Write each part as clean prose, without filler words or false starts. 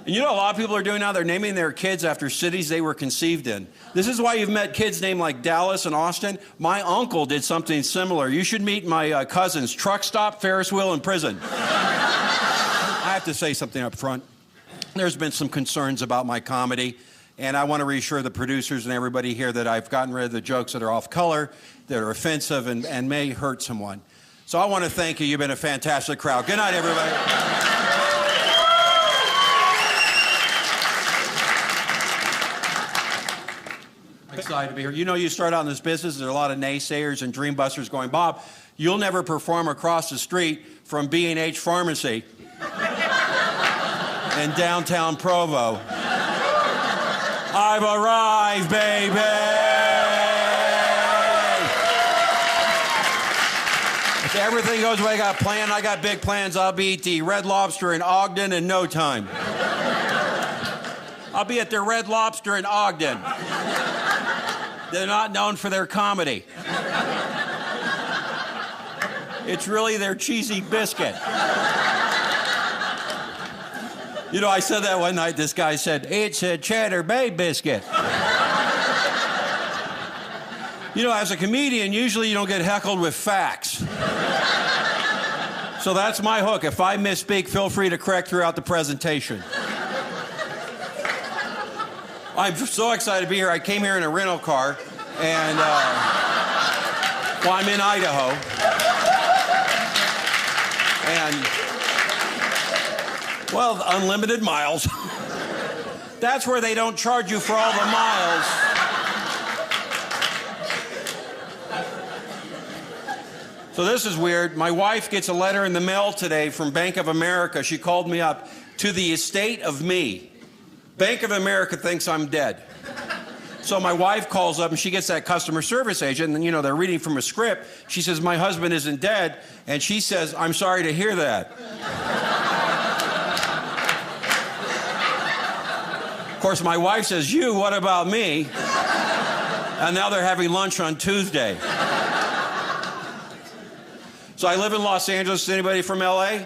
And you know what a lot of people are doing now? They're naming their kids after cities they were conceived in. This is why you've met kids named like Dallas and Austin. My uncle did something similar. You should meet my cousins, truck stop, Ferris wheel, and prison. I have to say something up front. There's been some concerns about my comedy, and I want to reassure the producers and everybody here that I've gotten rid of the jokes that are off color, that are offensive, and may hurt someone. So I want to thank you. You've been a fantastic crowd. Good night, everybody. Excited to be here. You know, you start out in this business, there are a lot of naysayers and dreambusters going, Bob, you'll never perform across the street from B&H Pharmacy in downtown Provo. I've arrived, baby! If everything goes the way I got planned, I got big plans. I'll be at the Red Lobster in Ogden in no time. I'll be at the Red Lobster in Ogden. They're not known for their comedy. It's really their cheesy biscuit. You know, I said that one night. This guy said, it's a Cheddar Bay biscuit. You know, as a comedian, usually you don't get heckled with facts. So that's my hook. If I misspeak, feel free to correct throughout the presentation. I'm so excited to be here. I came here in a rental car, and well, I'm in Idaho. And, well, unlimited miles. That's where they don't charge you for all the miles. So this is weird. My wife gets a letter in the mail today from Bank of America. She called me up to the estate of me. Bank of America thinks I'm dead. So my wife calls up and she gets that customer service agent, and you know, they're reading from a script. She says, my husband isn't dead. And she says, I'm sorry to hear that. Of course, my wife says, you, what about me? And now they're having lunch on Tuesday. So I live in Los Angeles. Anybody from LA?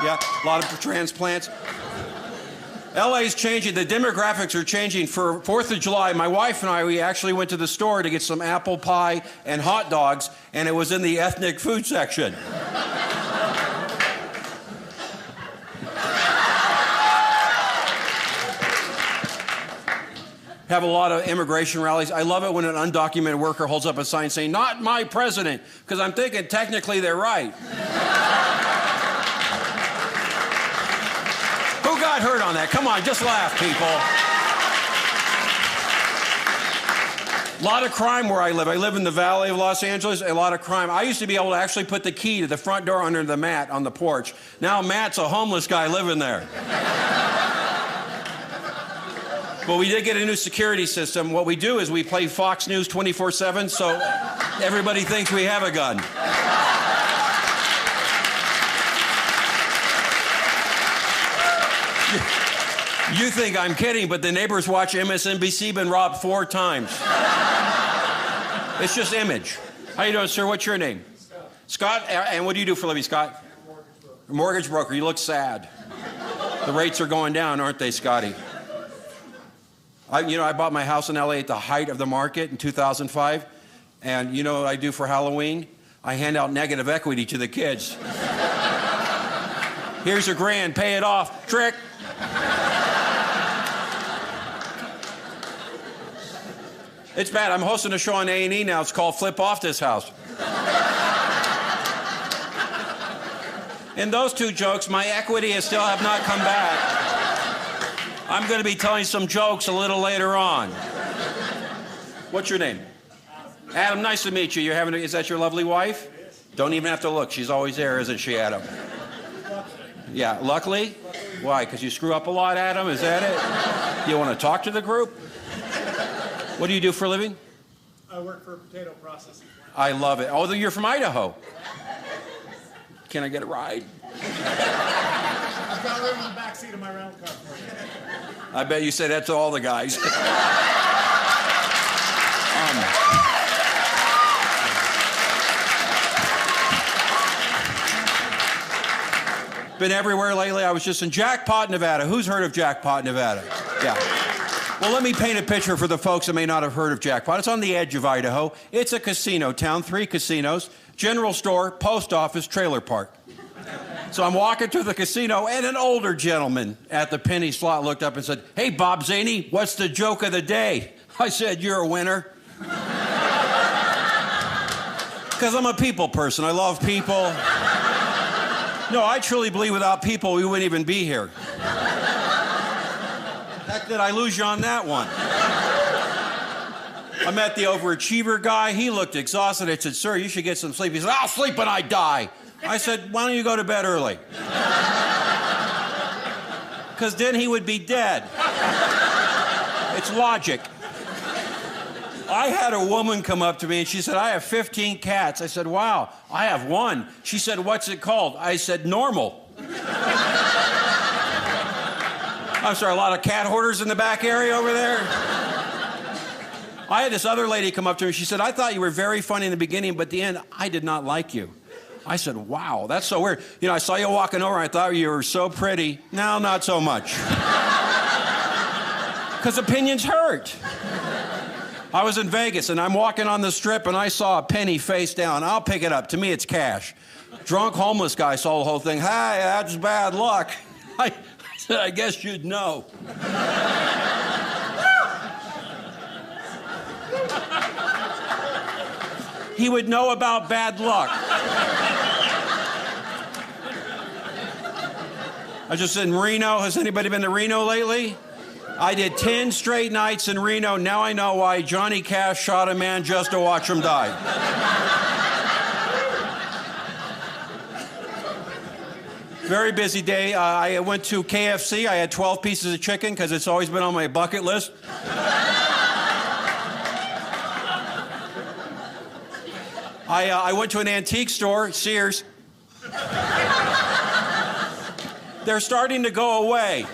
Yeah, a lot of transplants. LA's changing. The demographics are changing. For 4th of July, my wife and I, we actually went to the store to get some apple pie and hot dogs, and it was in the ethnic food section. Have a lot of immigration rallies. I love it when an undocumented worker holds up a sign saying, not my president, because I'm thinking technically they're right. Who got hurt on that? Come on, just laugh, people. A lot of crime where I live. I live in the Valley of Los Angeles, a lot of crime. I used to be able to actually put the key to the front door under the mat on the porch. Now Matt's a homeless guy living there. But we did get a new security system. What we do is we play Fox News 24/7, so everybody thinks we have a gun. You think I'm kidding, but the neighbors watch MSNBC, been robbed 4 times. It's just image. How you doing, sir? What's your name? Scott. Scott, and what do you do for a living, Scott? Mortgage broker. You look sad. The rates are going down, aren't they, Scotty? I bought my house in LA at the height of the market in 2005, and you know what I do for Halloween? I hand out negative equity to the kids. Here's $1,000, pay it off. Trick. It's bad. I'm hosting a show on A&E now. It's called Flip Off This House. In those 2 jokes, my equity has still have not come back. I'm going to be telling some jokes a little later on. What's your name? Adam, nice to meet you. Is that your lovely wife? Don't even have to look. She's always there, isn't she, Adam? Yeah, luckily? Why? Because you screw up a lot, Adam? Is that it? You want to talk to the group? What do you do for a living? I work for a potato processing plant. I love it. Oh, you're from Idaho. Can I get a ride? I've got room in the back seat of my rental car for you. I bet you say that to all the guys. Been everywhere lately. I was just in Jackpot, Nevada. Who's heard of Jackpot, Nevada? Yeah. Well, let me paint a picture for the folks that may not have heard of Jackpot. It's on the edge of Idaho. It's a casino town, 3 casinos, general store, post office, trailer park. So I'm walking through the casino, and an older gentleman at the penny slot looked up and said, "Hey, Bob Zany, what's the joke of the day?" I said, "You're a winner." Because I'm a people person. I love people. No, I truly believe without people, we wouldn't even be here. Heck, did I lose you on that one? I met the overachiever guy. He looked exhausted. I said, "Sir, you should get some sleep." He said, "I'll sleep when I die." I said, "Why don't you go to bed early?" Because then he would be dead. It's logic. I had a woman come up to me and she said, "I have 15 cats." I said, "Wow, I have one." She said, "What's it called?" I said, "Normal." I'm sorry, a lot of cat hoarders in the back area over there? I had this other lady come up to me. She said, "I thought you were very funny in the beginning, but at the end, I did not like you." I said, "Wow, that's so weird. You know, I saw you walking over, I thought you were so pretty. Now, not so much." Because opinions hurt. I was in Vegas, and I'm walking on the strip, and I saw a penny face down. I'll pick it up. To me, it's cash. Drunk homeless guy saw the whole thing. "Hey, that's bad luck." I said, "I guess you'd know." He would know about bad luck. I was just in Reno. Has anybody been to Reno lately? I did 10 straight nights in Reno. Now I know why Johnny Cash shot a man just to watch him die. Very busy day. I went to KFC. I had 12 pieces of chicken because it's always been on my bucket list. I went to an antique store, Sears. They're starting to go away.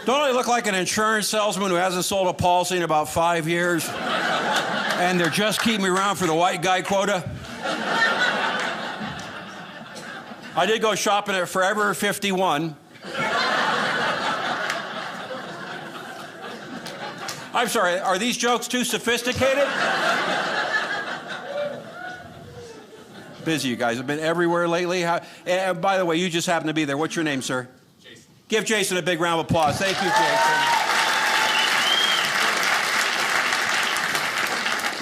Don't I look like an insurance salesman who hasn't sold a policy in about 5 years? And they're just keeping me around for the white guy quota? I did go shopping at Forever 51. I'm sorry, are these jokes too sophisticated? Busy, you guys have been everywhere lately. And by the way, you just happen to be there. What's your name, sir? Jason. Give Jason a big round of applause. Thank you, Jason.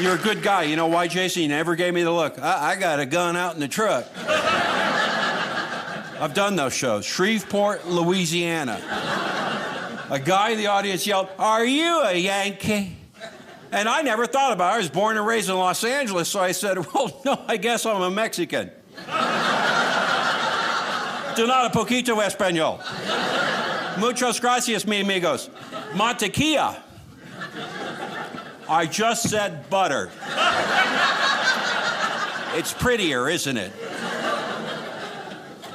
You're a good guy. You know why, Jason? You never gave me the look. I got a gun out in the truck. I've done those shows. Shreveport, Louisiana. A guy in the audience yelled, "Are you a Yankee?" And I never thought about it. I was born and raised in Los Angeles, so I said, "Well, no, I guess I'm a Mexican." "Do not a poquito español." "Muchas gracias, mi amigos." "Mantequilla." "I just said butter." It's prettier, isn't it?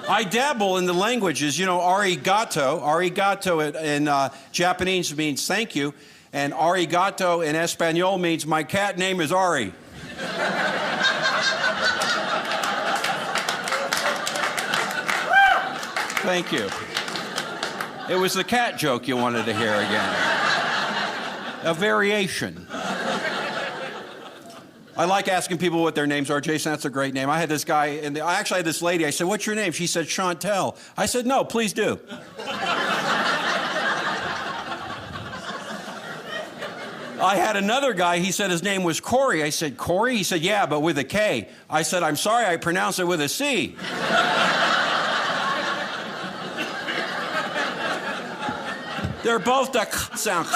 I dabble in the languages. You know, arigato. Arigato in Japanese means thank you. And arigato in Espanol means my cat name is Ari. Thank you. It was the cat joke you wanted to hear again. A variation. I like asking people what their names are. Jason, that's a great name. I had this guy, and I actually had this lady. I said, "What's your name?" She said, "Chantel." I said, "No, please do." I had another guy, he said his name was Corey. I said, "Corey?" He said, "Yeah, but with a K." I said, "I'm sorry, I pronounced it with a C." They're both the sound.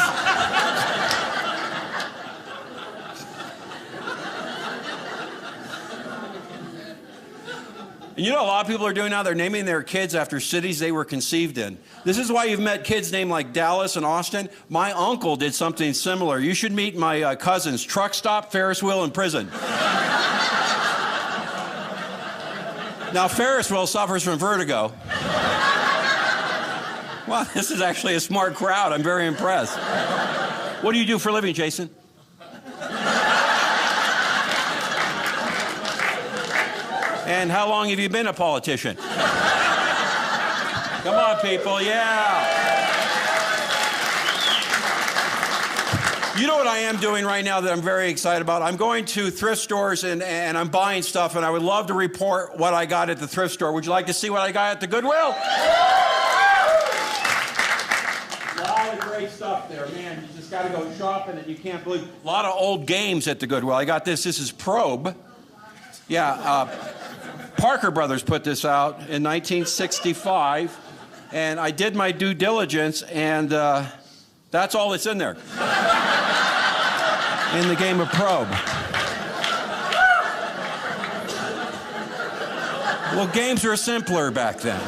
And you know, a lot of people are doing now, they're naming their kids after cities they were conceived in. This is why you've met kids named like Dallas and Austin. My uncle did something similar. You should meet my cousins, Truck Stop, Ferris Wheel, and Prison. Now, Ferris Wheel suffers from vertigo. Wow, this is actually a smart crowd. I'm very impressed. What do you do for a living, Jason? And how long have you been a politician? Come on, people, yeah. You know what I am doing right now that I'm very excited about? I'm going to thrift stores and I'm buying stuff, and I would love to report what I got at the thrift store. Would you like to see what I got at the Goodwill? A lot of great stuff there, man. You just got to go shopping and you can't believe. A lot of old games at the Goodwill. I got this. This is Probe. Yeah, Parker Brothers put this out in 1965, and I did my due diligence, and that's all that's in there. In the game of Probe. Well, games were simpler back then.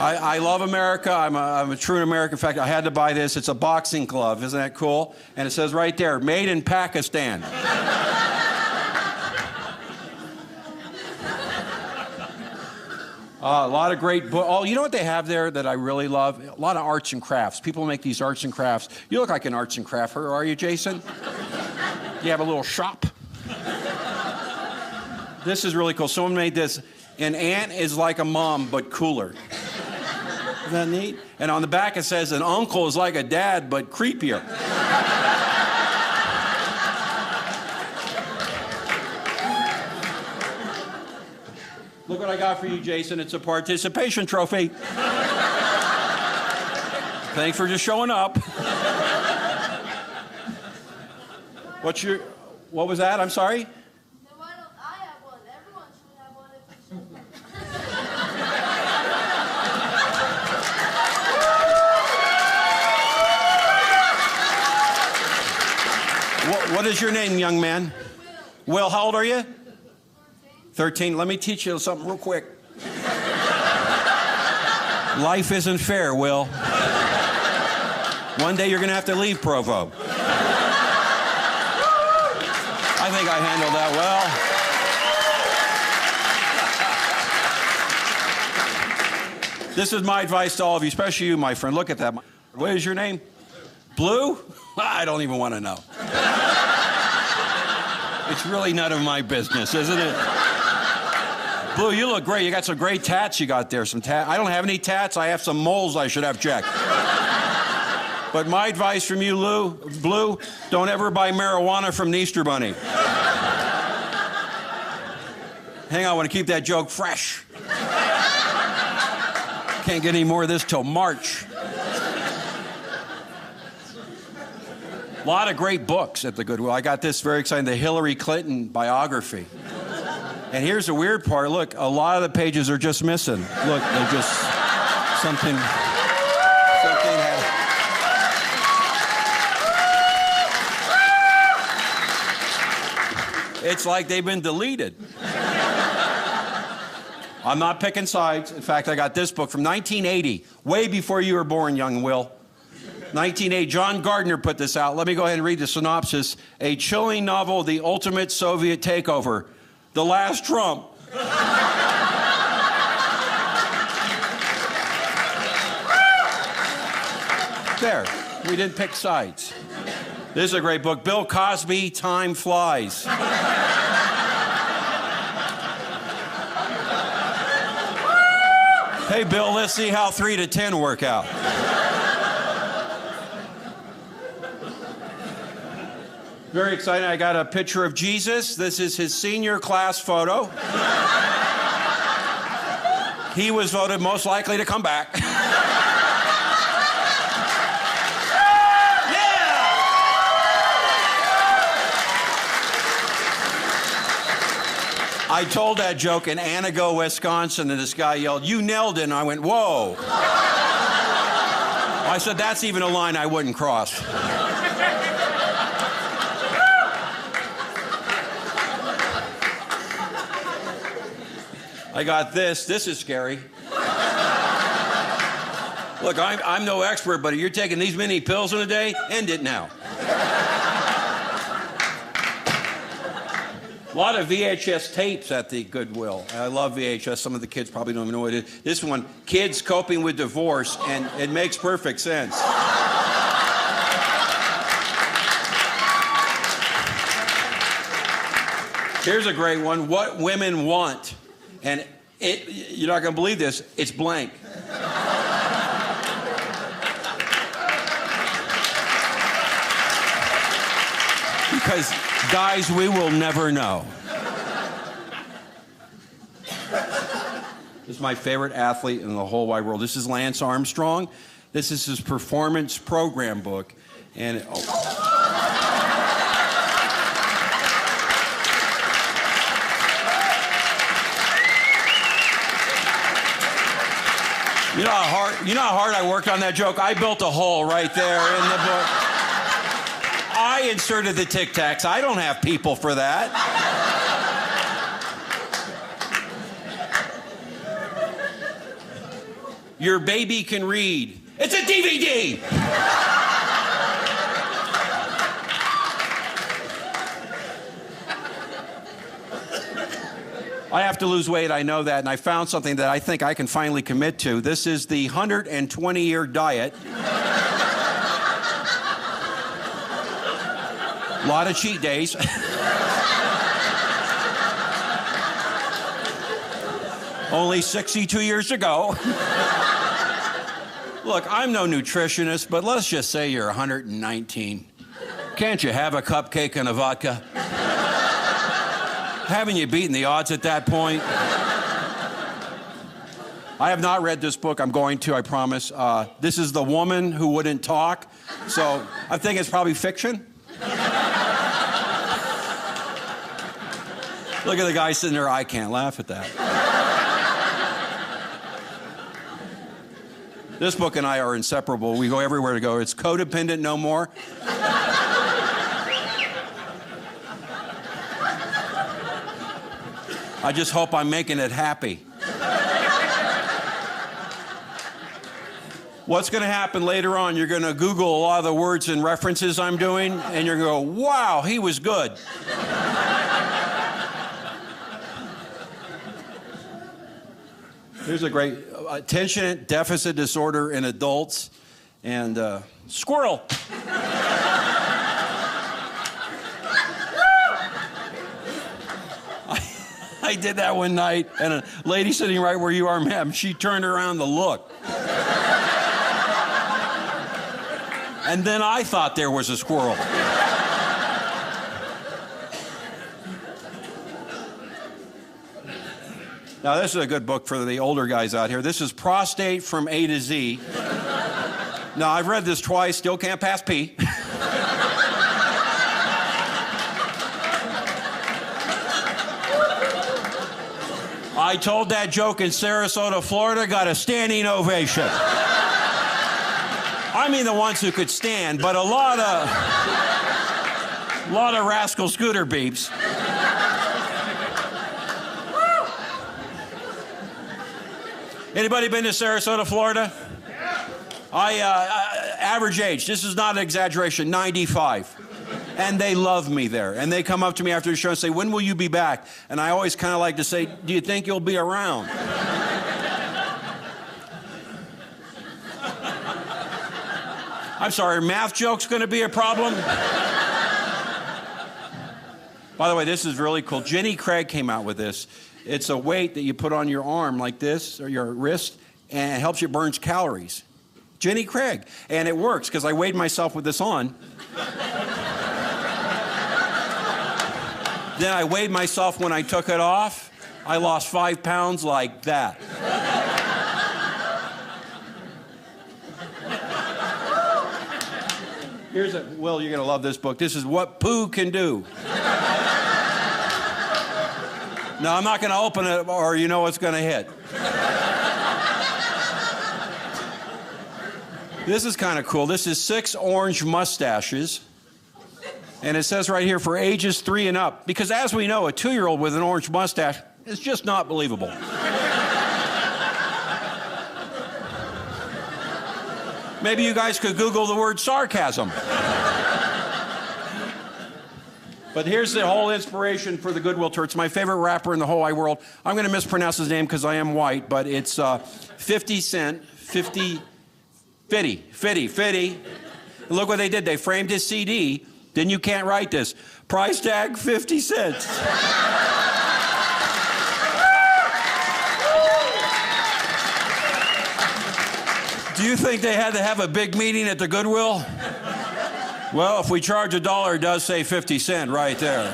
I love America. I'm a true American. In fact, I had to buy this. It's a boxing glove. Isn't that cool? And it says right there, made in Pakistan. A lot of great books. Oh, you know what they have there that I really love? A lot of arts and crafts. People make these arts and crafts. You look like an arts and crafter, are you, Jason? You have a little shop? This is really cool. Someone made this. An aunt is like a mom, but cooler. Isn't that neat? And on the back it says, an uncle is like a dad, but creepier. Look what I got for you, Jason. It's a participation trophy. Thanks for just showing up. What was that? I'm sorry? Why don't I have one? Everyone should have one if What is your name, young man? Will, how old are you? 13. Let me teach you something real quick. Life isn't fair, Will. One day you're going to have to leave Provo. I think I handled that well. This is my advice to all of you, especially you, my friend. Look at that. What is your name? Blue? I don't even want to know. It's really none of my business, isn't it? Blue, you look great. You got some great tats you got there. I don't have any tats. I have some moles I should have checked. But my advice from you, Blue, don't ever buy marijuana from the Easter Bunny. Hang on, I want to keep that joke fresh. Can't get any more of this till March. A lot of great books at the Goodwill. I got this very exciting, the Hillary Clinton biography. And here's the weird part. Look, a lot of the pages are just missing. Look, they're just something happened. It's like they've been deleted. I'm not picking sides. In fact, I got this book from 1980, way before you were born, young Will. 1980, John Gardner put this out. Let me go ahead and read the synopsis. A chilling novel, The Ultimate Soviet Takeover. The Last Trump. There, we didn't pick sides. This is a great book. Bill Cosby, Time Flies. Hey, Bill, let's see how 3 to 10 work out. Very exciting. I got a picture of Jesus. This is his senior class photo. He was voted most likely to come back. I told that joke in Anago, Wisconsin, and this guy yelled, "You nailed it," and I went, "Whoa." I said, that's even a line I wouldn't cross. I got this. This is scary. Look, I'm no expert, but if you're taking these many pills in a day, end it now. A lot of VHS tapes at the Goodwill. I love VHS. Some of the kids probably don't even know what it is. This one, Kids Coping with Divorce, and it makes perfect sense. Here's a great one. What women want. And you're not going to believe this. It's blank. Because, guys, we will never know. This is my favorite athlete in the whole wide world. This is Lance Armstrong. This is his performance program book. And you know how hard I worked on that joke? I built a hole right there in the book. I inserted the Tic Tacs. I don't have people for that. Your baby can read. It's a DVD. I have to lose weight, I know that, and I found something that I think I can finally commit to. This is the 120-year diet. A lot of cheat days. Only 62 years ago. Look, I'm no nutritionist, but let's just say you're 119. Can't you have a cupcake and a vodka? Haven't you beaten the odds at that point? I have not read this book. I'm going to, I promise. This is The Woman Who Wouldn't Talk. So I think it's probably fiction. Look at the guy sitting there. I can't laugh at that. This book and I are inseparable. We go everywhere to go. It's Codependent No More. I just hope I'm making it happy. What's going to happen later on? You're going to Google a lot of the words and references I'm doing, and you're going to go, wow, he was good. Here's a great attention deficit disorder in adults, and squirrel. I did that one night, and a lady sitting right where you are, ma'am, she turned around to look. And then I thought there was a squirrel. Now, this is a good book for the older guys out here. This is Prostate from A to Z. Now, I've read this twice, still can't pass P. I told that joke in Sarasota, Florida, got a standing ovation. I mean the ones who could stand, but a lot of rascal scooter beeps. Anybody been to Sarasota, Florida? Average age, this is not an exaggeration, 95. And they love me there. And they come up to me after the show and say, when will you be back? And I always kind of like to say, do you think you'll be around? I'm sorry, math joke's going to be a problem? By the way, this is really cool. Jenny Craig came out with this. It's a weight that you put on your arm like this, or your wrist, and it helps you burn calories. Jenny Craig. And it works, because I weighed myself with this on. Then I weighed myself when I took it off. I lost 5 pounds like that. Here's a, Will, you're going to love this book. This is What Poo Can Do. Now, I'm not going to open it, or you know what's going to hit. This is kind of cool. This is 6 orange mustaches. And it says right here, for ages 3 and up. Because as we know, a 2-year-old with an orange mustache is just not believable. Maybe you guys could Google the word sarcasm. But here's the whole inspiration for the Goodwill Tour. It's my favorite rapper in the whole wide world. I'm going to mispronounce his name because I am white, but it's 50 Cent, 50, Fitty. Look what they did. They framed his CD Then you can't write this. Price tag 50 cents. Do you think they had to have a big meeting at the Goodwill? Well, if we charge $1, it does say 50 cents right there.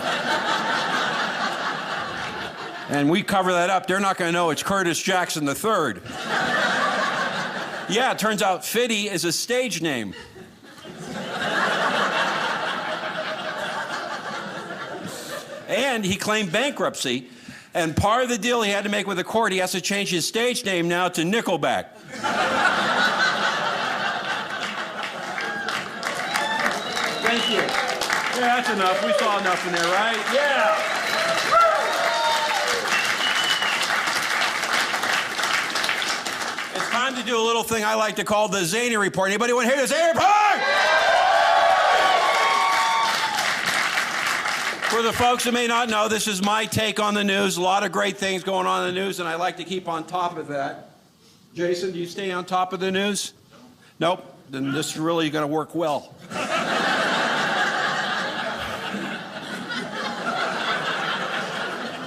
And we cover that up. They're not going to know it's Curtis Jackson III. Yeah, it turns out Fitty is a stage name. And he claimed bankruptcy. And part of the deal he had to make with the court, he has to change his stage name now to Nickelback. Thank you. Yeah, that's enough. We saw enough in there, right? Yeah. It's time to do a little thing I like to call the Zany Report. Anybody want to hear the Zany Report? For the folks who may not know, this is my take on the news. A lot of great things going on in the news, and I like to keep on top of that. Jason, do you stay on top of the news? Nope. Then this is really going to work well.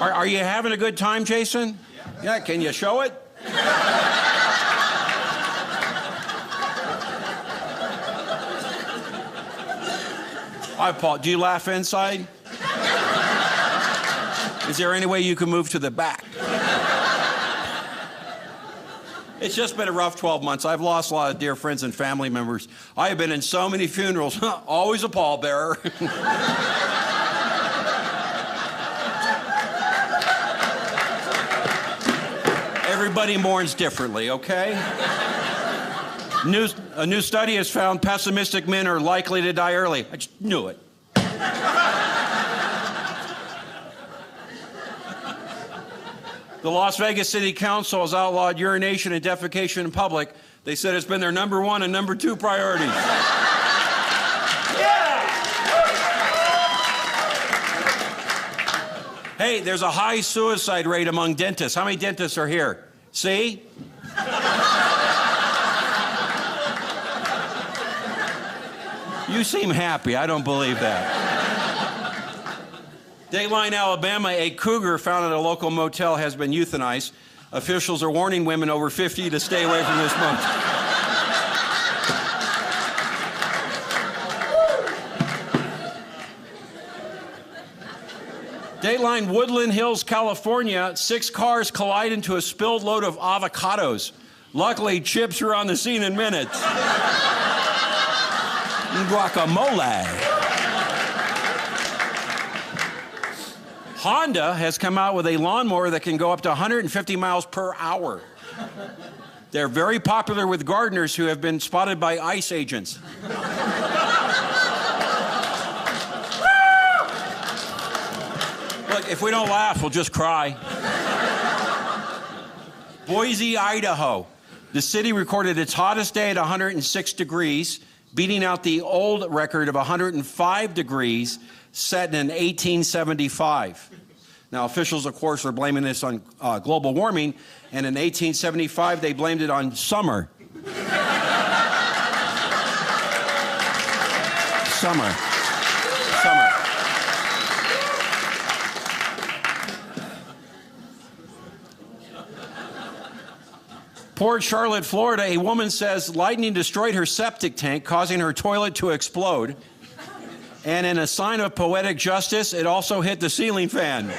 Are you having a good time, Jason? Yeah, can you show it? Do you laugh inside? Is there any way you can move to the back? It's just been a rough 12 months. I've lost a lot of dear friends and family members. I have been in so many funerals, always a pallbearer. Everybody mourns differently, okay? A new study has found pessimistic men are likely to die early. I just knew it. The Las Vegas City Council has outlawed urination and defecation in public. They said it's been their number 1 and number 2 priorities. Yeah! Hey, there's a high suicide rate among dentists. How many dentists are here? See? You seem happy. I don't believe that. Dateline, Alabama, a cougar found at a local motel has been euthanized. Officials are warning women over 50 to stay away from this month. Dateline, Woodland Hills, California, 6 cars collide into a spilled load of avocados. Luckily, chips were on the scene in minutes. Guacamole. Honda has come out with a lawnmower that can go up to 150 miles per hour. They're very popular with gardeners who have been spotted by ICE agents. Look, if we don't laugh, we'll just cry. Boise, Idaho. The city recorded its hottest day at 106 degrees, beating out the old record of 105 degrees set in 1875. Now, officials, of course, are blaming this on global warming, and in 1875, they blamed it on summer. Summer. Port Charlotte, Florida, a woman says lightning destroyed her septic tank, causing her toilet to explode. And in a sign of poetic justice, it also hit the ceiling fan.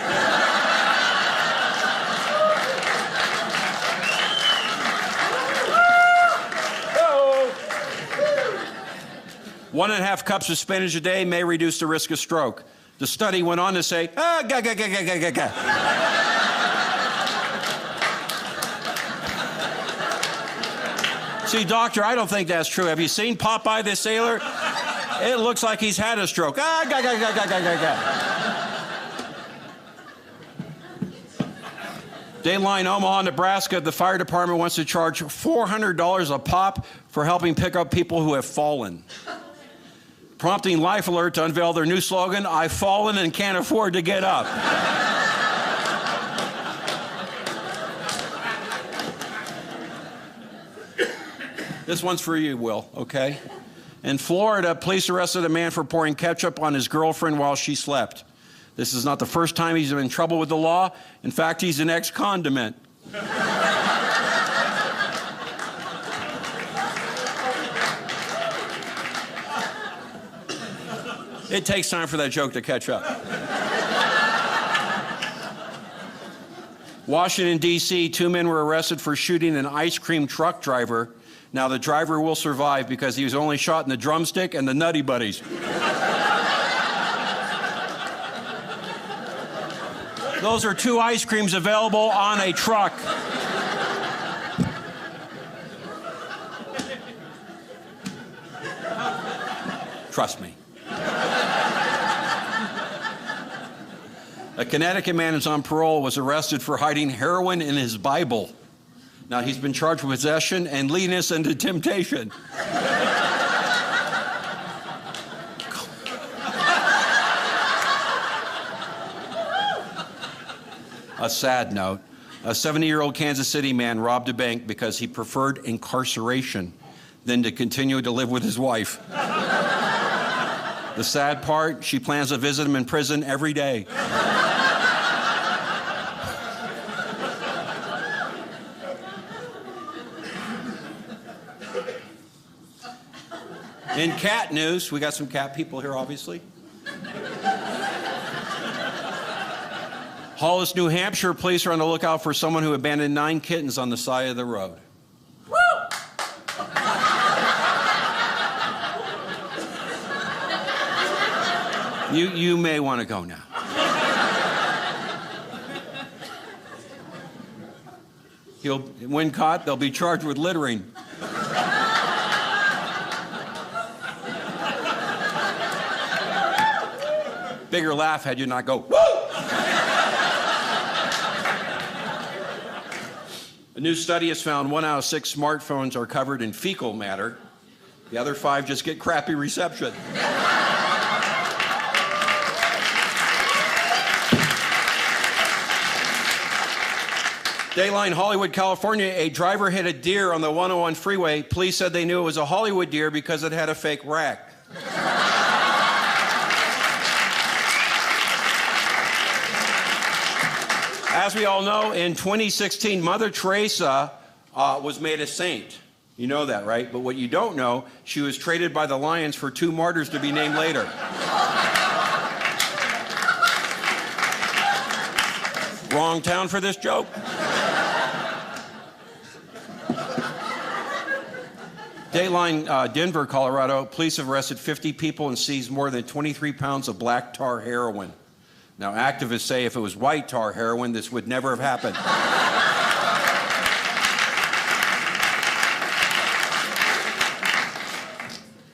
1.5 cups of spinach a day may reduce the risk of stroke. The study went on to say, See, doctor, I don't think that's true. Have you seen Popeye the Sailor? It looks like he's had a stroke. Dateline, Omaha, Nebraska, the fire department wants to charge $400 a pop for helping pick up people who have fallen. Prompting Life Alert to unveil their new slogan, I've fallen and can't afford to get up. This one's for you, Will, okay? In Florida, police arrested a man for pouring ketchup on his girlfriend while she slept. This is not the first time he's been in trouble with the law. In fact, he's an ex-condiment. It takes time for that joke to catch up. Washington, D.C., 2 men were arrested for shooting an ice cream truck driver. Now, the driver will survive because he was only shot in the drumstick and the Nutty Buddies. Those are 2 ice creams available on a truck. Trust me. A Connecticut man who's on parole was arrested for hiding heroin in his Bible. Now, he's been charged with possession and leading us into temptation. A sad note. A 70-year-old Kansas City man robbed a bank because he preferred incarceration than to continue to live with his wife. The sad part, she plans to visit him in prison every day. In cat news, we got some cat people here, obviously. Hollis, New Hampshire police are on the lookout for someone who abandoned 9 kittens on the side of the road. You may want to go now. When caught, they'll be charged with littering. Bigger laugh had you not go, woo! A new study has found 1 out of 6 smartphones are covered in fecal matter. The other 5 just get crappy reception. Dayline, Hollywood, California, a driver hit a deer on the 101 freeway. Police said they knew it was a Hollywood deer because it had a fake rack. As we all know, in 2016, Mother Teresa was made a saint. You know that, right? But what you don't know, she was traded by the Lions for 2 martyrs to be named later. Wrong town for this joke. Dateline, Denver, Colorado, police have arrested 50 people and seized more than 23 pounds of black tar heroin. Now, activists say if it was white tar heroin, this would never have happened.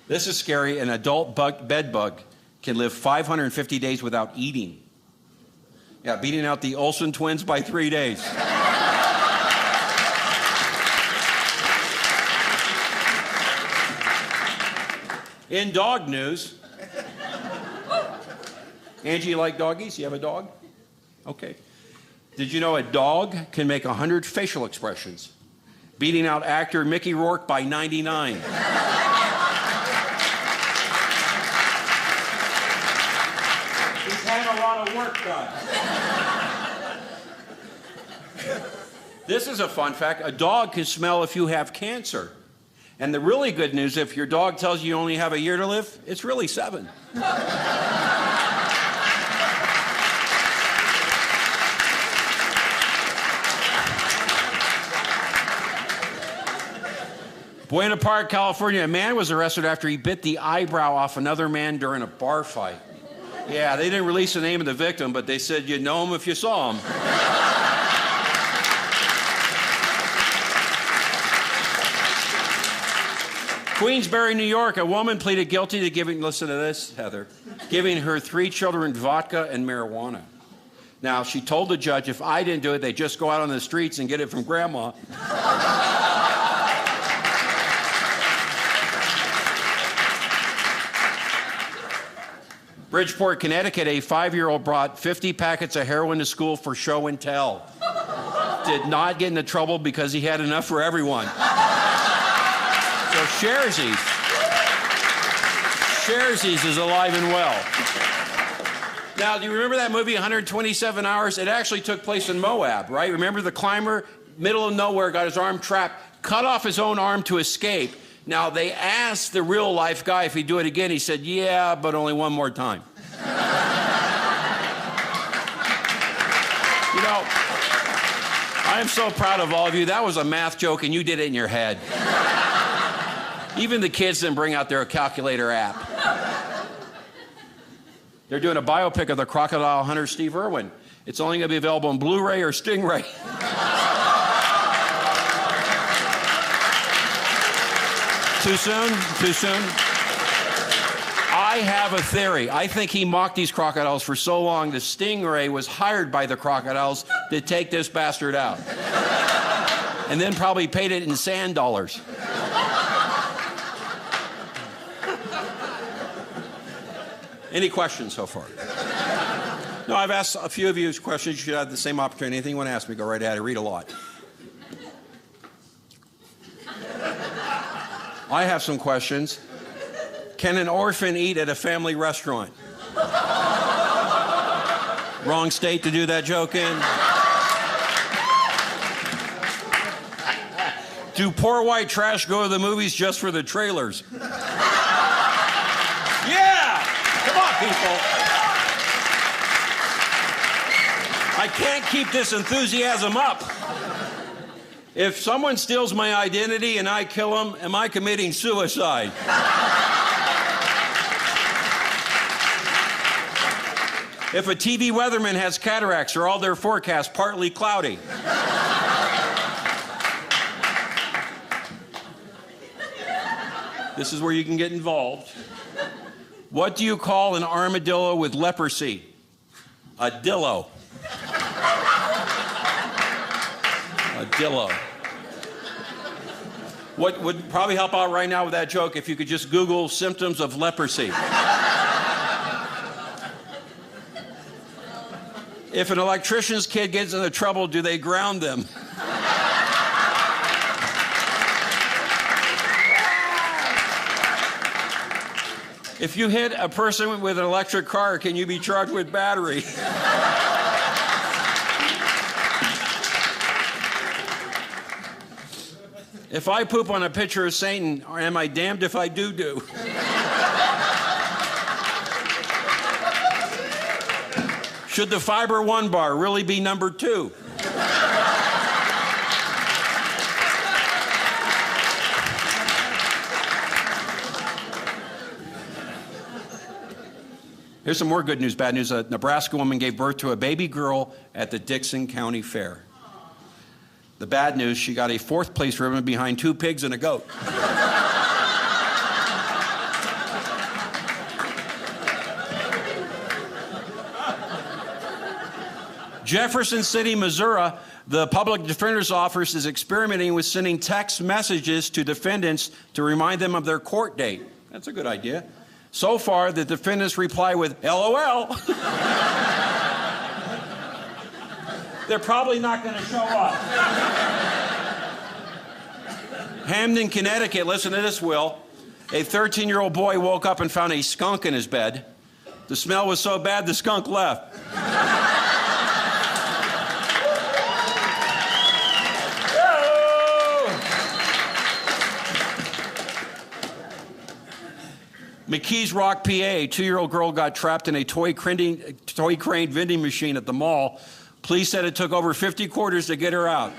This is scary. An adult bed bug can live 550 days without eating. Yeah, beating out the Olsen twins by 3 days. In dog news, Angie, you like doggies? You have a dog? Okay. Did you know a dog can make 100 facial expressions, beating out actor Mickey Rourke by 99? He's had a lot of work done. This is a fun fact. A dog can smell if you have cancer. And the really good news, if your dog tells you only have a year to live, it's really 7. Buena Park, California, a man was arrested after he bit the eyebrow off another man during a bar fight. Yeah, they didn't release the name of the victim, but they said you'd know him if you saw him. Queensbury, New York, a woman pleaded guilty to giving, listen to this, Heather, giving her 3 children vodka and marijuana. Now, she told the judge, if I didn't do it, they'd just go out on the streets and get it from grandma. Bridgeport, Connecticut, a 5-year-old brought 50 packets of heroin to school for show and tell. Did not get into trouble because he had enough for everyone. So shares these. Sharesies is alive and well. Now, do you remember that movie, 127 Hours? It actually took place in Moab, right? Remember the climber, middle of nowhere, got his arm trapped, cut off his own arm to escape. Now, they asked the real-life guy if he'd do it again. He said, yeah, but only one more time. You know, I am so proud of all of you. That was a math joke, and you did it in your head. Even the kids didn't bring out their calculator app. They're doing a biopic of the crocodile hunter Steve Irwin. It's only going to be available on Blu-ray or Stingray. Too soon? Too soon? I have a theory. I think he mocked these crocodiles for so long the Stingray was hired by the crocodiles to take this bastard out. And then probably paid it in sand dollars. Any questions so far? No, I've asked a few of you questions. You should have the same opportunity. Anything you want to ask me, go right ahead. I read a lot. I have some questions. Can an orphan eat at a family restaurant? Wrong state to do that joke in. Do poor white trash go to the movies just for the trailers? Yeah! Come on, people. I can't keep this enthusiasm up. If someone steals my identity and I kill them, am I committing suicide? If a TV weatherman has cataracts, are all their forecasts partly cloudy? This is where you can get involved. What do you call an armadillo with leprosy? A dillo. A dillo. What would probably help out right now with that joke if you could just Google symptoms of leprosy. If an electrician's kid gets into trouble, do they ground them? If you hit a person with an electric car, can you be charged with battery? If I poop on a picture of Satan, am I damned if I do? Should the Fiber One bar really be number 2? Here's some more good news, bad news. A Nebraska woman gave birth to a baby girl at the Dixon County Fair. The bad news, she got a 4th place ribbon behind 2 pigs and a goat. Jefferson City, Missouri, the Public Defender's Office is experimenting with sending text messages to defendants to remind them of their court date. That's a good idea. So far, the defendants reply with LOL. They're probably not going to show up. Hamden, Connecticut, listen to this, Will. A 13-year-old boy woke up and found a skunk in his bed. The smell was so bad, the skunk left. McKees Rock, PA, a 2-year-old girl got trapped in a toy crane vending machine at the mall. Police said it took over 50 quarters to get her out.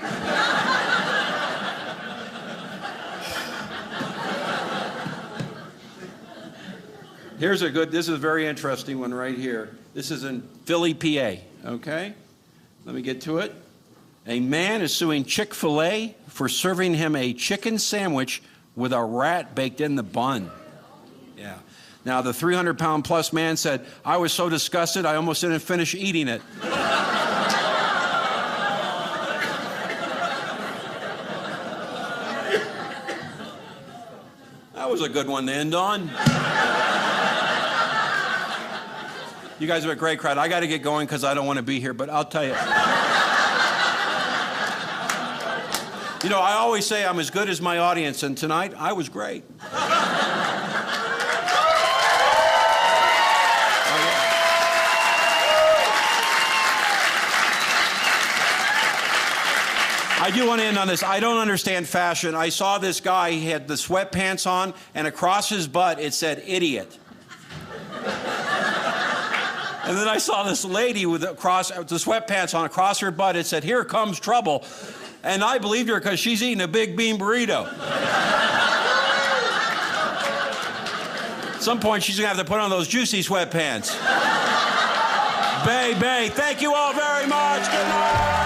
This is a very interesting one right here. This is in Philly, PA, okay? Let me get to it. A man is suing Chick-fil-A for serving him a chicken sandwich with a rat baked in the bun. Yeah. Now, the 300-pound plus man said, I was so disgusted, I almost didn't finish eating it. That was a good one to end on. You guys are a great crowd. I got to get going because I don't want to be here, but I'll tell you. You know, I always say I'm as good as my audience, and tonight I was great. I do want to end on this. I don't understand fashion. I saw this guy, he had the sweatpants on, and across his butt it said idiot. And then I saw this lady with the sweatpants on, across her butt it said, here comes trouble. And I believed her because she's eating a big bean burrito. At some point she's going to have to put on those juicy sweatpants. Bay, thank you all very much. Good night.